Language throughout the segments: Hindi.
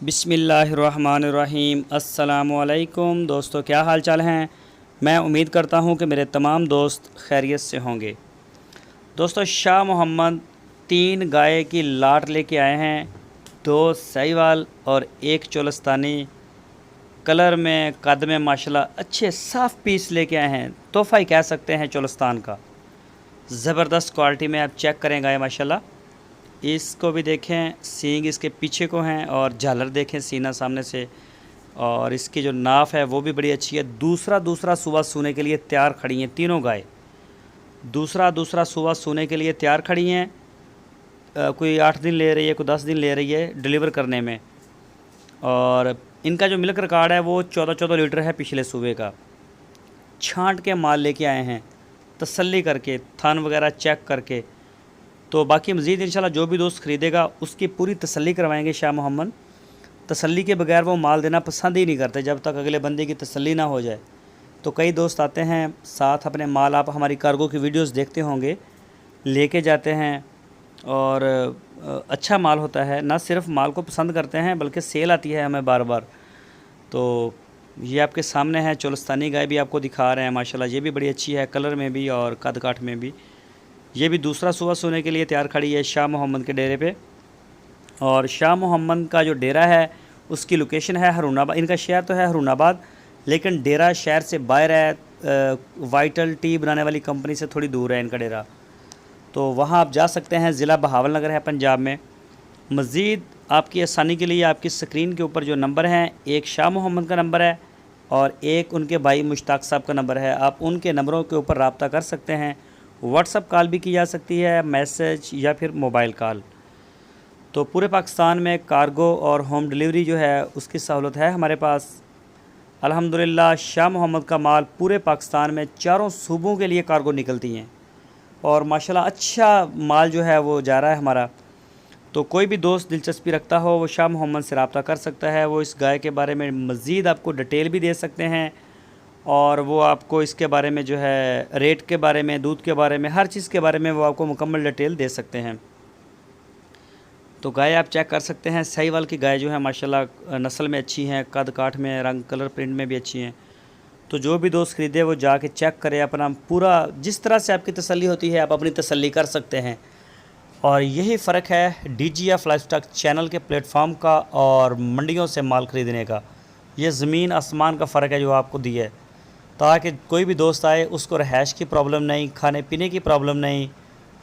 बिस्मिल्लाहिर्रहमानिर्रहीम। अस्सलामुअलैकुम दोस्तों, क्या हाल चाल हैं। मैं उम्मीद करता हूं कि मेरे तमाम दोस्त खैरियत से होंगे। दोस्तों, शाह मोहम्मद 3 गाय की लाट लेके आए हैं, 2 साहिवाल और 1 चोलस्तानी। कलर में, कद में माशाल्लाह अच्छे साफ़ पीस लेके आए हैं। तोहफ़ा ही कह सकते हैं चोलस्तान का। ज़बरदस्त क्वालिटी में आप चेक करें गाय माशाल्लाह। इसको भी देखें, सींग इसके पीछे को हैं और झालर देखें सीना सामने से, और इसकी जो नाफ है वो भी बड़ी अच्छी है। दूसरा सूबा सूने के लिए तैयार खड़ी हैं तीनों गाय। दूसरा सूबा सूने के लिए तैयार खड़ी हैं। कोई 8 दिन ले रही है, कोई 10 दिन ले रही है डिलीवर करने में। और इनका जो मिल्क रिकॉर्ड है वो 14 लीटर है पिछले सूबे का। छांट के माल लेके आए हैं, तसल्ली करके, थन वगैरह चेक करके। तो बाकी मज़ीद इंशाल्लाह जो भी दोस्त ख़रीदेगा उसकी पूरी तसल्ली करवाएंगे शाह मोहम्मद। तसल्ली के बगैर वो माल देना पसंद ही नहीं करते जब तक अगले बंदे की तसल्ली ना हो जाए। तो कई दोस्त आते हैं साथ अपने माल, आप हमारी कार्गो की वीडियोस देखते होंगे, लेके जाते हैं और अच्छा माल होता है। ना सिर्फ माल को पसंद करते हैं बल्कि सेल आती है हमें बार बार। तो ये आपके सामने है, चोलस्तानी गाय भी आपको दिखा रहे हैं माशाल्लाह। ये भी बड़ी अच्छी है, कलर में भी और कद काठ में भी। ये भी दूसरा सूबा सोने के लिए तैयार खड़ी है शाह मोहम्मद के डेरे पे। और शाह मोहम्मद का जो डेरा है उसकी लोकेशन है हरूनाबाद। इनका शहर तो है हरूनाबाद, लेकिन डेरा शहर से बाहर है। वाइटल टी बनाने वाली कंपनी से थोड़ी दूर है इनका डेरा, तो वहाँ आप जा सकते हैं। ज़िला बहावल नगर है पंजाब में। मज़ीद आपकी आसानी के लिए आपकी स्क्रीन के ऊपर जो नंबर हैं, एक शाह मोहम्मद का नंबर है और एक उनके भाई मुश्ताक साहब का नंबर है। आप उनके नंबरों के ऊपर रब्ता कर सकते हैं। व्हाट्सअप कॉल भी की जा सकती है, मैसेज या फिर मोबाइल कॉल। तो पूरे पाकिस्तान में कार्गो और होम डिलीवरी जो है उसकी सहूलत है हमारे पास। अल्हम्दुलिल्लाह शाह मोहम्मद का माल पूरे पाकिस्तान में चारों सूबों के लिए कार्गो निकलती हैं और माशाल्लाह अच्छा माल जो है वो जा रहा है हमारा। तो कोई भी दोस्त दिलचस्पी रखता हो वो शाह मोहम्मद से रब्ता कर सकता है। वो इस गाय के बारे में मज़ीद आपको डिटेल भी दे सकते हैं और वो आपको इसके बारे में जो है रेट के बारे में, दूध के बारे में, हर चीज़ के बारे में वो आपको मुकम्मल डिटेल दे सकते हैं। तो गाय आप चेक कर सकते हैं। साहिवाल की गाय जो है माशाल्लाह नस्ल में अच्छी हैं, कद काठ में, रंग कलर प्रिंट में भी अच्छी हैं। तो जो भी दोस्त ख़रीदे वो जाके चेक करे, अपना पूरा जिस तरह से आपकी तसल्ली होती है आप अपनी तसल्ली कर सकते हैं। और यही फ़र्क है DGF लाइफस्टॉक चैनल के प्लेटफॉर्म का और मंडियों से माल ख़रीदने का। ये ज़मीन आसमान का फ़र्क है जो आपको दिया है, ताकि कोई भी दोस्त आए उसको रहायश की प्रॉब्लम नहीं, खाने पीने की प्रॉब्लम नहीं।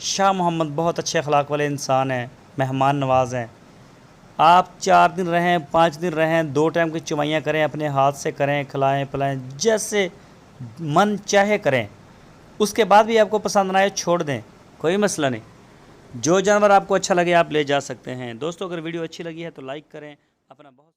शाह मोहम्मद बहुत अच्छे अखलाक वाले इंसान हैं, मेहमान नवाज़ हैं। आप 4 दिन रहें, 5 दिन रहें, 2 टाइम की चुमाइयाँ करें, अपने हाथ से करें, खिलाएँ पिलाएँ, जैसे मन चाहे करें। उसके बाद भी आपको पसंद ना आए छोड़ दें, कोई मसला नहीं। जो जानवर आपको अच्छा लगे आप ले जा सकते हैं। दोस्तों, अगर वीडियो अच्छी लगी है तो लाइक करें। अपना बहुत